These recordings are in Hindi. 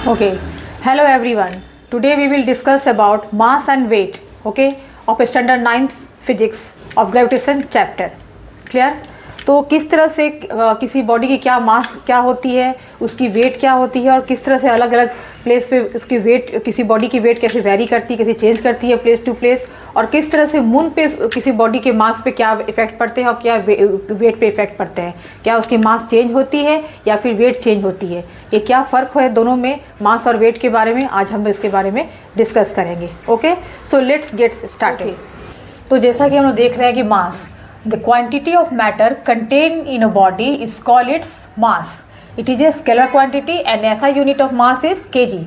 Okay. Hello everyone. Today we will discuss about mass and weight, okay, of standard 9th physics of gravitation chapter. Clear? तो किस तरह से किसी बॉडी की क्या मास क्या होती है, उसकी वेट क्या होती है और किस तरह से अलग अलग प्लेस पे उसकी वेट, किसी बॉडी की वेट कैसे वेरी करती है, कैसे चेंज करती है प्लेस टू प्लेस, और किस तरह से मून पे किसी बॉडी के मास पे क्या इफेक्ट पड़ते हैं और क्या वेट पे इफेक्ट पड़ते हैं, क्या उसकी मास चेंज होती है या फिर वेट चेंज होती है, ये क्या फ़र्क है दोनों में मास और वेट के बारे में आज हम इसके बारे में डिस्कस करेंगे. Okay, so let's get started. तो जैसा कि हम लोग देख रहे हैं कि मास, the quantity of matter contained in a body is called its mass. It is a scalar quantity and SI unit of mass is kg.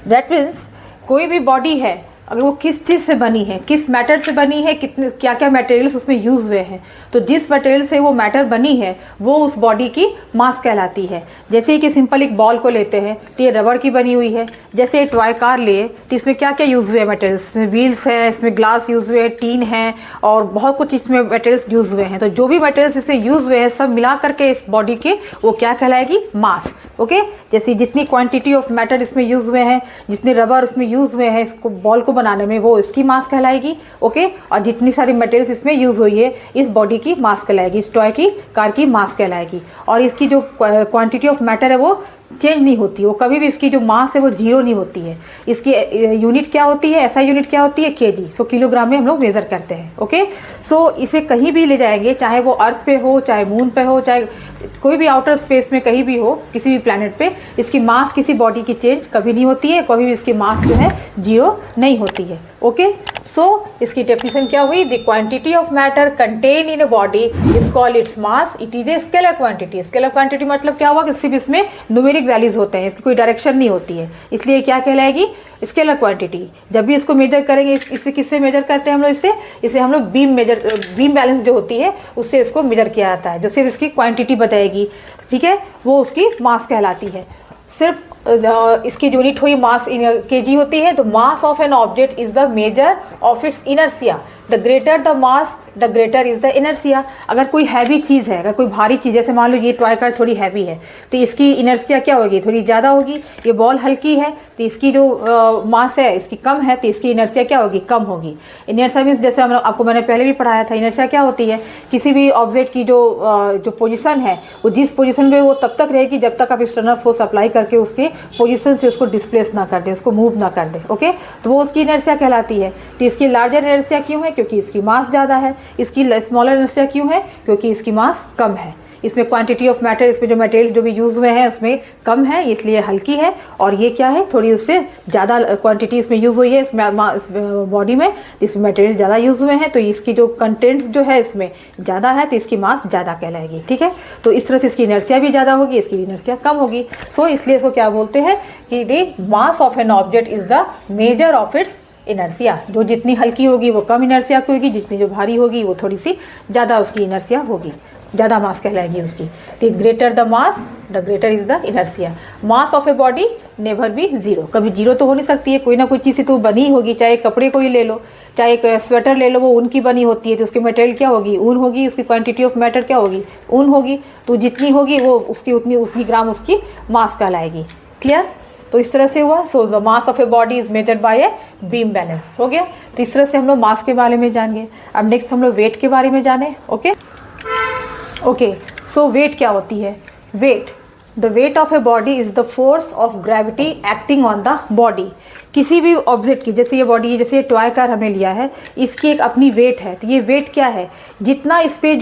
That means कोई भी बॉडी है अगर वो किस चीज़ से बनी है, किस मैटर से बनी है, कितने क्या क्या मटेरियल्स उसमें यूज़ हुए हैं, तो जिस मटेरियल से वो मैटर बनी है वो उस बॉडी की मास कहलाती है. जैसे कि सिंपल एक बॉल को लेते हैं तो ये रबड़ की बनी हुई है. जैसे एक टॉय कार लिए तो इसमें क्या क्या यूज़ हुए हैं मटेरियल्स, इसमें व्हील्स हैं, इसमें ग्लास यूज़ हुए हैं, टीन है और बहुत कुछ इसमें मटेरियल्स यूज़ हुए हैं. तो जो भी मटेरियल्स इसमें यूज़ हुए हैं सब मिला करके इस बॉडी के वो क्या कहलाएगी, मास. ओके, जैसे जितनी क्वांटिटी ऑफ मैटर इसमें यूज़ हुए हैं, जितने रबर इसमें यूज़ हुए हैं इसको बॉल को बनाने में, वो इसकी मास कहलाएगी. ओके, और जितनी सारी मटेरियल्स इसमें यूज़ हुई है इस बॉडी की मास कहलाएगी, इस टॉय की कार की मास कहलाएगी. और इसकी जो क्वांटिटी ऑफ मैटर है वो चेंज नहीं होती, वो कभी भी इसकी जो मास है वो जीरो नहीं होती है. इसकी यूनिट क्या होती है, ऐसा यूनिट क्या होती है, केजी. सो किलोग्राम में हम लोग मेज़र करते हैं. ओके, सो इसे कहीं भी ले जाएंगे, चाहे वो अर्थ पे हो, चाहे मून पे हो, चाहे कोई भी आउटर स्पेस में कहीं भी हो, किसी भी प्लैनेट पे, इसकी मास किसी बॉडी की चेंज कभी नहीं होती है, कभी भी इसकी मास जो है जीरो नहीं होती है. ओके, सो इसकी डेफिनेशन क्या हुई, the quantity of matter contain in a body is called its mass. It is a scalar quantity. Scalar quantity मतलब क्या हुआ कि सिर्फ इसमें न्यूमेरिक वैल्यूज होते हैं, इसकी कोई डायरेक्शन नहीं होती है, इसलिए क्या कहलाएगी, स्केलर क्वांटिटी. जब भी इसको मेजर करेंगे, इससे किससे मेजर करते हैं हम लोग, इसे हम लोग बीम बैलेंस जो होती है उससे इसको मेजर किया जाता है, जो सिर्फ इसकी क्वांटिटी बताएगी. ठीक है, वो उसकी मास कहलाती है. सिर्फ इसकी यूनिट हुई मास इन केजी होती है. तो mass of an object is the measure of its inertia. The greater the mass the greater is the inertia. अगर कोई हैवी चीज़ है, अगर कोई भारी चीज़, जैसे मान लो ये टॉय कार थोड़ी हैवी है तो इसकी इनर्शिया क्या होगी, थोड़ी ज़्यादा होगी. ये बॉल हल्की है तो इसकी जो मास है इसकी कम है तो इसकी इनर्शिया क्या होगी, कम होगी. इनर्शिया मीन्स जैसे आपको मैंने पहले भी पढ़ाया था, इनर्शिया क्या होती है, किसी भी ऑब्जेक्ट की जो पोजीशन है वो जिस पोजीशन में वो तब तक रहेगी जब तक आप एक्सटर्नल फोर्स अप्लाई करके उसके पोजीशन से उसको डिस्प्लेस ना कर दे, उसको मूव ना कर दे. ओके, तो वो उसकी इनर्शिया कहलाती है. तो इसकी लार्जर इनर्शिया क्यों है, क्योंकि इसकी मास ज़्यादा है. इसकी स्मॉलर इनर्शिया क्यों है, क्योंकि इसकी मास कम है. इसमें क्वांटिटी ऑफ मैटर, इसमें जो मटेरियल जो भी यूज़ हुए हैं उसमें कम है, इसलिए हल्की है. और ये क्या है, थोड़ी उससे ज़्यादा क्वांटिटी इसमें यूज़ हुई है इस बॉडी में, इसमें मटेरियल ज़्यादा यूज़ हुए हैं तो इसकी जो कंटेंट्स जो है इसमें ज़्यादा है तो इसकी मास ज़्यादा कहलाएगी. ठीक है, तो इस तरह से इसकी इनर्शिया भी ज़्यादा होगी, इसकी इनर्शिया कम होगी. सो इसलिए इसको क्या बोलते हैं कि the mass of an object is the measure of its inertia. जो जितनी हल्की होगी वो कम इनर्शिया की होगी, जितनी जो भारी होगी वो थोड़ी सी ज़्यादा उसकी इनर्शिया होगी, ज़्यादा मास कहलाएगी उसकी. The greater the mass the greater is the inertia. Mass of a body never be zero. कभी जीरो तो हो नहीं सकती है, कोई ना कोई चीज़ से तो बनी होगी. चाहे कपड़े को ही ले लो, चाहे एक स्वेटर ले लो, वो ऊन की बनी होती है तो उसकी मटेरियल क्या होगी, ऊन होगी. उसकी क्वांटिटी ऑफ मैटर क्या होगी, ऊन होगी. तो जितनी होगी वो उसकी उतनी ग्राम उसकी मास कहलाएगी. क्लियर? तो इस तरह से हुआ. So the mass of a body is measured by a beam balance. हो गया. तो इस तरह से हम लोग मास के बारे में जान गए. अब नेक्स्ट हम लोग वेट के बारे में जाने. ओके, सो वेट क्या होती है. Weight, the weight of a body is the force of gravity acting on the body. किसी भी ऑब्जेक्ट की, जैसे ये बॉडी, जैसे ये टॉय कार हमने लिया है, इसकी एक अपनी वेट है. तो ये वेट क्या है, जितना इस पर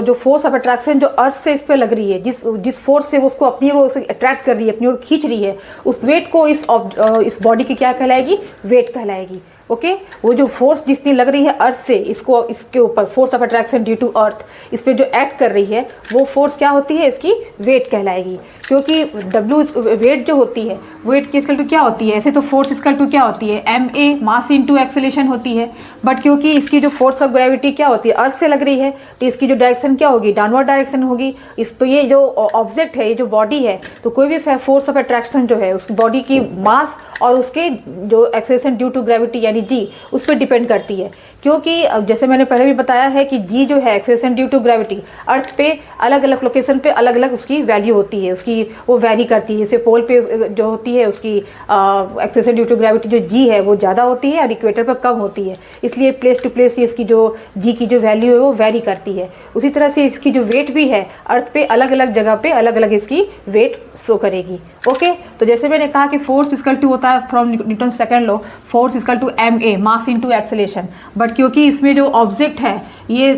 जो फोर्स ऑफ अट्रैक्शन जो अर्थ से इस पर लग रही है, जिस फोर्स से वो उसको अपनी ओर अट्रैक्ट कर रही है, अपनी ओर खींच रही है, उस वेट को इस बॉडी की क्या कहलाएगी, वेट कहलाएगी. ओके, वो जो फोर्स जितनी लग रही है अर्थ से इसके ऊपर, force of attraction due to earth, इस पे जो एक्ट कर रही है वो फोर्स क्या होती है, इसकी वेट कहलाएगी. क्योंकि डब्ल्यू वेट जो होती है, वेट की इक्वल टू क्या होती है, ऐसे तो फोर्स इक्वल टू क्या होती है, ma मास इनटू एक्सेलेरेशन होती है. बट क्योंकि इसकी जो फोर्स ऑफ ग्रेविटी क्या होती है, अर्थ से लग रही है, तो इसकी जो डायरेक्शन क्या होगी, डाउनवर्ड डायरेक्शन होगी. तो ये जो ऑब्जेक्ट है, ये जो बॉडी है, तो कोई भी फोर्स ऑफ अट्रैक्शन जो है उस बॉडी की मास और उसके जो एक्सेलेरेशन ड्यू टू ग्रेविटी यानी जी, उस पर डिपेंड करती है. क्योंकि अब जैसे मैंने पहले भी बताया है कि जी जो है एक्सेलरेशन ड्यू टू ग्रेविटी, अर्थ पे अलग अलग लोकेशन पे अलग अलग उसकी वैल्यू होती है, उसकी वो वैरी करती है। जैसे पोल पे जो होती है उसकी एक्सेलरेशन ड्यू टू ग्रेविटी जो जी है वो ज़्यादा होती है और इक्वेटर पर कम होती है, इसलिए प्लेस टू प्लेस ये इसकी जो जी की जो वैल्यू है वो वैरी करती है। उसी तरह से इसकी जो वेट भी है अर्थ पे अलग अलग जगह पे अलग अलग इसकी वेट शो करेगी। ओके, तो जैसे मैंने कहा कि फोर्स इक्वल टू होता है from Newton second law, force equal to ma mass into acceleration. But क्योंकि इसमें जो ऑब्जेक्ट है ये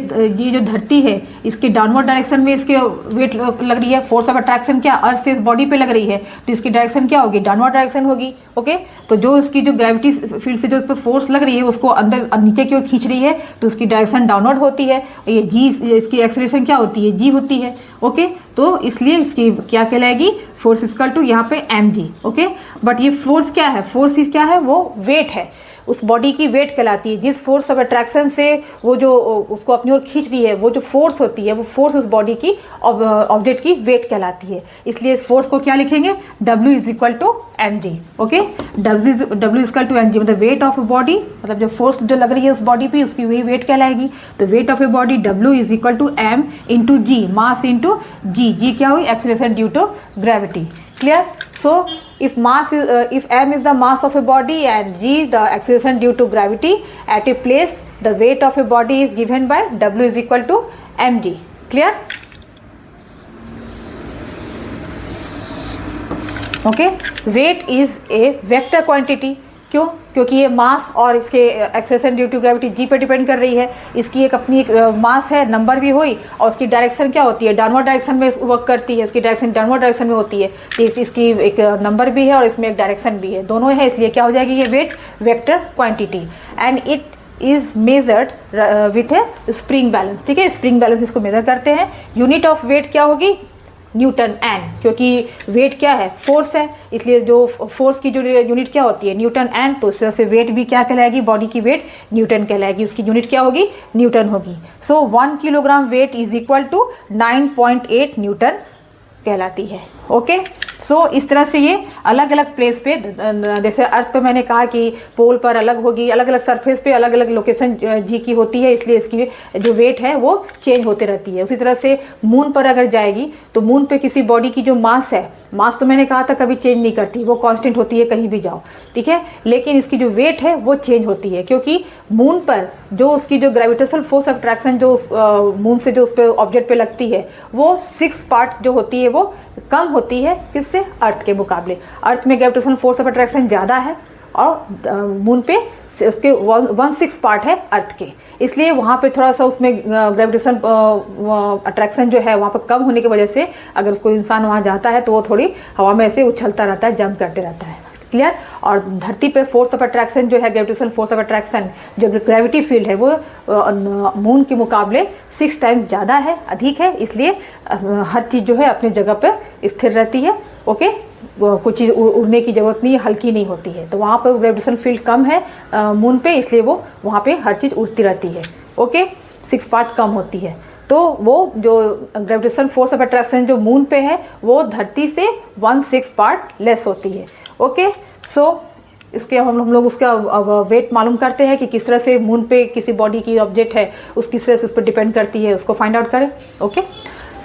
जो धरती है इसके डाउनवर्ड डायरेक्शन में इसके वेट लग रही है, फोर्स ऑफ अट्रैक्शन क्या अर्थ से इस बॉडी पे लग रही है, तो इसकी डायरेक्शन क्या होगी, डाउनवर्ड डायरेक्शन होगी। ओके, तो जो इसकी जो ग्रेविटी फील्ड से जो इस पर फोर्स लग रही है उसको अंदर नीचे की ओर खींच रही है, तो उसकी डायरेक्शन डाउनवर्ड होती है। ये जी इसकी एक्सेलरेशन क्या होती है, जी होती है। ओके, तो इसलिए इसकी क्या कहलाएगी, फोर्स इक्वल टू यहाँ पे mg। ओके, बट ये फोर्स क्या है, फोर्स क्या है, वो वेट है, उस बॉडी की वेट कहलाती है। जिस फोर्स ऑफ अट्रैक्शन से वो जो उसको अपनी ओर खींच रही है वो जो फोर्स होती है वो फोर्स उस बॉडी की ऑब्जेक्ट की वेट कहलाती है। इसलिए इस फोर्स को क्या लिखेंगे, W is equal to mg। Okay, W equal to mg मतलब वेट ऑफ ए बॉडी, मतलब जो फोर्स जो लग रही है उस बॉडी पे उसकी वही वेट कहलाएगी। तो weight of a body W is equal to m into G, mass into G क्या हुई, acceleration due to gravity. Clear? So if m is the mass of a body and g the acceleration due to gravity at a place, the weight of a body is given by W is equal to mg. Clear? Okay, weight is a vector quantity. क्यों? क्योंकि ये मास और इसके acceleration due to gravity G पे डिपेंड कर रही है। इसकी एक अपनी एक मास है, नंबर भी हुई, और उसकी डायरेक्शन क्या होती है, डाउनवर्ड डायरेक्शन में वर्क करती है, उसकी डायरेक्शन डाउनवर्ड डायरेक्शन में होती है। तो इसकी एक नंबर भी है और इसमें एक डायरेक्शन भी है, दोनों है, इसलिए क्या हो जाएगी ये weight vector quantity. And it is measured with A spring balance. ठीक है, स्प्रिंग बैलेंस इसको मेजर करते हैं। यूनिट ऑफ वेट क्या होगी, न्यूटन एन, क्योंकि वेट क्या है, फोर्स है, इसलिए जो फोर्स की जो यूनिट क्या होती है, न्यूटन एन। तो उस तरह से वेट भी क्या कहलाएगी, बॉडी की वेट न्यूटन कहलाएगी, उसकी यूनिट क्या होगी, न्यूटन होगी। So 1 kilogram weight is equal to 9.8 newton कहलाती है। ओके, सो इस तरह से ये अलग अलग प्लेस पे, जैसे अर्थ पे मैंने कहा कि पोल पर अलग होगी, अलग अलग सरफेस पे अलग अलग लोकेशन जी की होती है, इसलिए इसकी जो वेट है वो चेंज होते रहती है। उसी तरह से मून पर अगर जाएगी तो मून पे किसी बॉडी की जो मास है, मास तो मैंने कहा था कभी चेंज नहीं करती, वो कांस्टेंट होती है कहीं भी जाओ। ठीक है, लेकिन इसकी जो वेट है वो चेंज होती है, क्योंकि मून पर जो उसकी जो ग्रेविटेशनल फोर्स ऑफ अट्रैक्शन जो मून से जो उस पर ऑब्जेक्ट पे लगती है वो 6 पार्ट जो होती है वो कम होती है किससे, अर्थ के मुकाबले। अर्थ में ग्रेविटेशनल फोर्स ऑफ अट्रैक्शन ज़्यादा है और मून पे उसके 1/6 पार्ट है अर्थ के, इसलिए वहाँ पे थोड़ा सा उसमें ग्रेविटेशन अट्रैक्शन जो है वहाँ पर कम होने की वजह से अगर उसको इंसान वहाँ जाता है तो वो थोड़ी हवा में ऐसे उछलता रहता है, जंप करते रहता है। क्लियर? और धरती पे फोर्स ऑफ अट्रैक्शन जो है, ग्रेविटेशनल फोर्स ऑफ अट्रैक्शन जो ग्रेविटी फील्ड है वो मून के मुकाबले 6 टाइम्स ज़्यादा है, अधिक है, इसलिए हर चीज़ जो है अपनी जगह पे स्थिर रहती है। ओके, कुछ चीज़ उड़ने की ज़रूरत नहीं, हल्की नहीं होती है, तो वहाँ पर ग्रेविटेशन फील्ड कम है मून पे, इसलिए वो वहाँ पे हर चीज़ उड़ती रहती है। ओके, 6 पार्ट कम होती है, तो वो जो ग्रेविटेशन फोर्स ऑफ अट्रैक्शन जो मून पे है वो धरती से 1/6 पार्ट लेस होती है। ओके, सो इसके हम लोग उसका वेट मालूम करते हैं कि किस तरह से मून पे किसी बॉडी की ऑब्जेक्ट है उस किस तरह से उस पर डिपेंड करती है, उसको फाइंड आउट करें। ओके,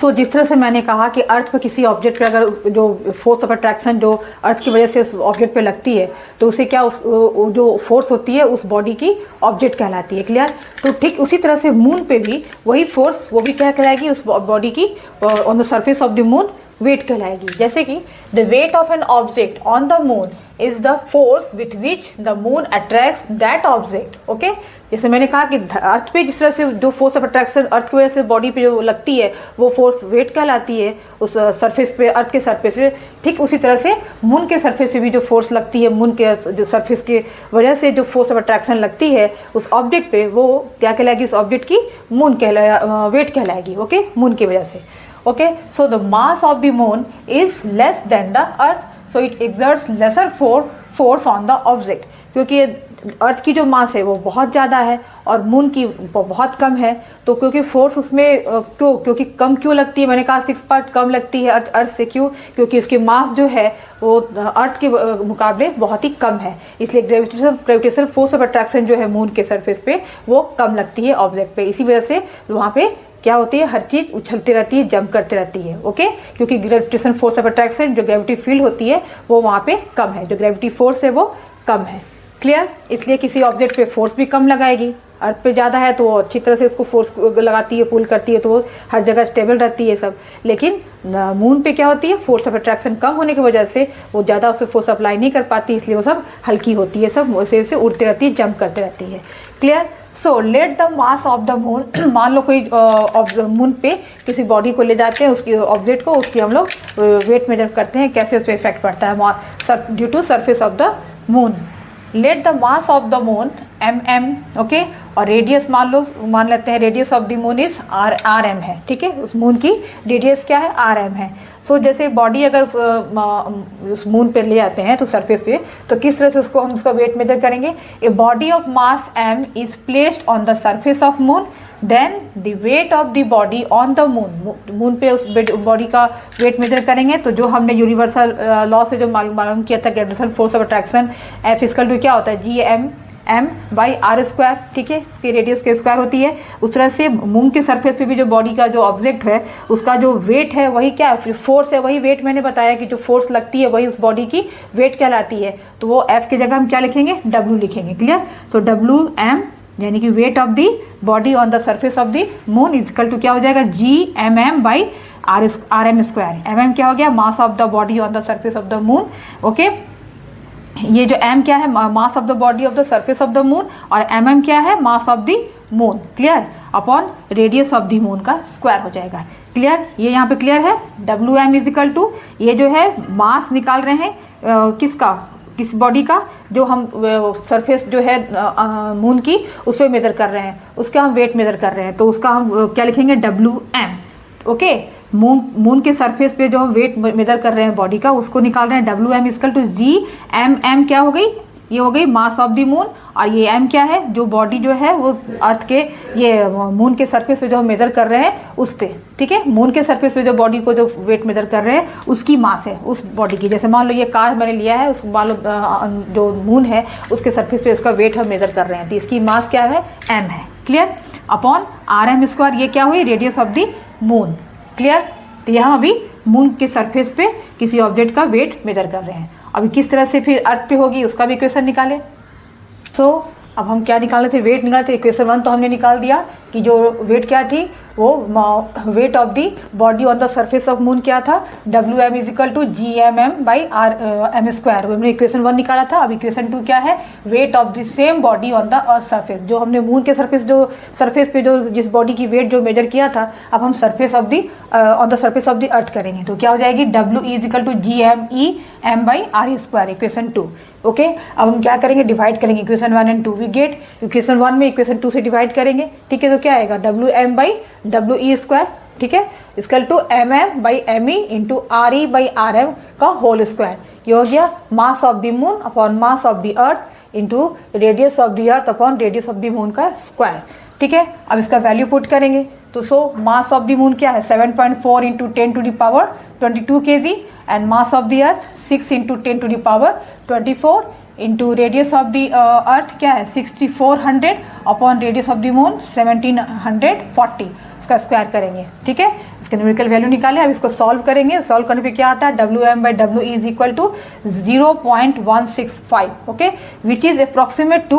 सो जिस तरह से मैंने कहा कि अर्थ पर किसी ऑब्जेक्ट पे अगर जो फोर्स ऑफ अट्रैक्शन जो अर्थ की वजह से उस ऑब्जेक्ट पे लगती है तो उसे क्या उस जो फोर्स होती है उस बॉडी की ऑब्जेक्ट कहलाती है। क्लियर? तो ठीक उसी तरह से मून पे भी वही फोर्स, वो भी क्या कहलाएगी, उस बॉडी की on the surface of the moon weight कहलाएगी। जैसे कि the weight of an object on the moon is the force with which the moon attracts that object. Okay, जैसे मैंने कहा कि अर्थ पे जिस तरह से जो फोर्स ऑफ अट्रैक्शन अर्थ की वजह से बॉडी पे जो लगती है वो फोर्स वेट कहलाती है उस सरफेस पे, अर्थ के सरफेस पे, ठीक उसी तरह से मून के सरफेस पे भी जो फोर्स लगती है, मून के जो सरफेस की वजह से जो फोर्स ऑफ अट्रैक्शन लगती है उस ऑब्जेक्ट पे, वो क्या कहलाएगी, उस ऑब्जेक्ट की मून वेट कहलाएगी। ओके, मून की वजह से। Okay, so the mass of the moon is less than the earth, so it exerts lesser force on the object, क्योंकि अर्थ की जो मास है वो बहुत ज़्यादा है और मून की बहुत कम है, तो क्योंकि फोर्स उसमें क्योंकि कम क्यों लगती है, मैंने कहा 6 पार्ट कम लगती है अर्थ से। क्यों? क्योंकि उसकी मास जो है वो अर्थ के मुकाबले बहुत ही कम है, इसलिए ग्रेविटेशनल फोर्स ऑफ अट्रैक्शन जो है मून के सरफेस पे वो कम लगती है ऑब्जेक्ट पे। इसी वजह से वहाँ पे क्या होती है, हर चीज़ उछलती रहती है, जंप करती रहती है। ओके, क्योंकि ग्रेविटेशनल फोर्स ऑफ अट्रैक्शन जो ग्रेविटी फील्ड होती है वो वहाँ पे कम है, जो ग्रेविटी फोर्स है वो कम है। क्लियर? इसलिए किसी ऑब्जेक्ट पे फोर्स भी कम लगाएगी। अर्थ पे ज़्यादा है तो वो अच्छी तरह से इसको फोर्स लगाती है, पुल करती है, तो वो हर जगह स्टेबल रहती है सब। लेकिन मून पे क्या होती है, फोर्स ऑफ अट्रैक्शन कम होने की वजह से वो ज़्यादा उससे फोर्स अप्लाई नहीं कर पाती, इसलिए वो सब हल्की होती है, सब वैसे उड़ती रहती है, जंप करती रहती है। Clear? So let the mass of the moon, मान लो कोई मून पे किसी बॉडी को ले जाते हैं, उसकी ऑब्जेक्ट को, उसकी हम लोग वेट मेजर करते हैं, कैसे उस पर इफेक्ट पड़ता है due to surface of the moon. Let the mass of the moon mm, okay, और रेडियस मान लेते हैं radius of the moon is rm है, ठीक है, उस मून की रेडियस क्या है, rm है। सो जैसे बॉडी अगर उस मून पे ले आते हैं तो सरफेस पे, तो किस तरह से उसको हम उसका वेट मेजर करेंगे। A body of mass m is placed on the surface of moon, then the weight of the body on the moon, moon पे उस बॉडी का वेट मेजर करेंगे। तो जो हमने यूनिवर्सल लॉ से जो मालूम किया था, gravitational force of attraction F equal to क्या होता है, G/m/r², ठीक है, उसकी रेडियस के स्क्वायर होती है। उस तरह से मून के सरफेस पे भी जो बॉडी का जो ऑब्जेक्ट है उसका जो वेट है वही क्या है, फोर्स है, वही वेट मैंने बताया कि जो फोर्स लगती है वही उस बॉडी की वेट कहलाती है। तो वो F की जगह हम क्या लिखेंगे, W लिखेंगे। क्लियर? तो WM यानी कि weight of the body on the surface of the moon is equal to क्या हो जाएगा, G/m/rm²। mm क्या हो गया, mass of the body on the surface of the moon. Okay, ये जो m क्या है, mass of the body of the surface of the moon, और mm क्या है, mass of the moon. Clear? Upon radius of the moon का स्क्वायर हो जाएगा। क्लियर? ये यहाँ पे क्लियर है। WM इज इक्वल टू, ये जो है मास निकाल रहे हैं किसका, किस बॉडी का, जो हम सरफेस जो है मून की उस पर मेजर कर रहे हैं, उसका हम वेट मेजर कर रहे हैं, तो उसका हम क्या लिखेंगे, WM। ओके, मून के सरफेस पे जो हम वेट मेजर कर रहे हैं बॉडी का, उसको निकाल रहे हैं। WM इक्वल टू G/m क्या हो गई, ये हो गई मास ऑफ द मून, और ये m क्या है, जो बॉडी जो है वो अर्थ के ये मून के सरफेस पे जो हम मेजर कर रहे हैं उस पे, ठीक है, मून के सरफेस पे जो बॉडी को जो वेट मेजर कर रहे हैं उसकी मास है उस बॉडी की। जैसे मान लो ये कार मैंने लिया है, उस मान लो जो मून है उसके सरफेस पे इसका वेट हम मेजर कर रहे हैं, तो इसकी मास क्या है, m है। क्लियर? अपॉन rm², ये क्या हुई, radius of the moon. Clear? तो यहाँ अभी मून के सरफेस पे किसी ऑब्जेक्ट का वेट मेजर कर रहे हैं। अभी किस तरह से फिर अर्थ पे होगी उसका भी इक्वेशन निकाले। सो अब हम क्या निकालने थे, वेट निकालते। इक्वेशन 1 तो हमने निकाल दिया कि जो वेट क्या थी, वो wait of the body on the surface of moon क्या था, WM is equal to G/m/r_m², वो हमने इक्वेशन 1 निकाला था। अब इक्वेशन 2 क्या है, wait of the same body on the earth surface, जो हमने मून के सरफेस पे जो जिस बॉडी की वेट जो मेजर किया था, अब हम surface of the on the surface of the earth करेंगे, तो क्या हो जाएगी, W is equal to G/m/r², equation 2। Okay, अब हम क्या करेंगे, डिवाइड करेंगे equation 1 and 2। We get equation 1 में इक्वेशन 2 से डिवाइड करेंगे, ठीक है, तो क्या आएगा, WM/WE², ठीक है, equal to MM/ME into RE/RM का होल स्क्वायर। ये हो गया mass of the moon upon mass of the earth into radius of the earth upon radius of the moon का स्क्वायर। ठीक है, अब इसका वैल्यू पुट करेंगे, तो सो मास ऑफ द मून क्या है, 7.4 into 10⁻22 kg, and mass of the earth 6 into 10⁻24 into radius of the अर्थ क्या है, 6400 upon radius of the moon 1740, इसका स्क्वायर करेंगे। ठीक है, इसके न्यूमेरिकल वैल्यू निकाले। अब इसको सॉल्व करेंगे, सॉल्व करने पे क्या आता है, WM/WE is equal to 0.165, okay, which is approximate to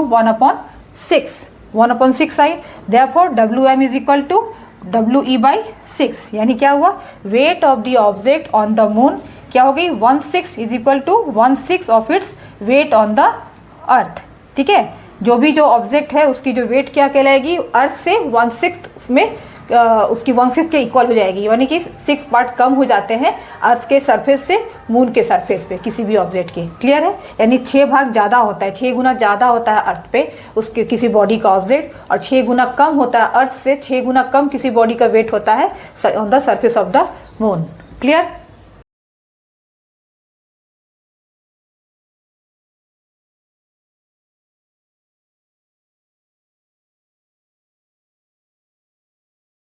1/6 I. Therefore WM is equal to WE/6, यानी क्या हुआ, weight of the object on the moon क्या हो गई, 1/6 is equal to 1/6 of its weight on the earth. ठीक है, जो भी जो ऑब्जेक्ट है उसकी जो वेट क्या कहलाएगी, अर्थ से 1/6 में उसकी 1/6 के इक्वल हो जाएगी, यानी कि 6 पार्ट कम हो जाते हैं अर्थ के सरफेस से मून के सरफेस पे किसी भी ऑब्जेक्ट के। क्लियर है, यानी 6 भाग ज़्यादा होता है, 6 गुना ज़्यादा होता है अर्थ पे उसके किसी बॉडी का ऑब्जेक्ट, और 6 गुना कम होता है अर्थ से 6 गुना कम किसी बॉडी का वेट होता है on the surface of the moon. Clear.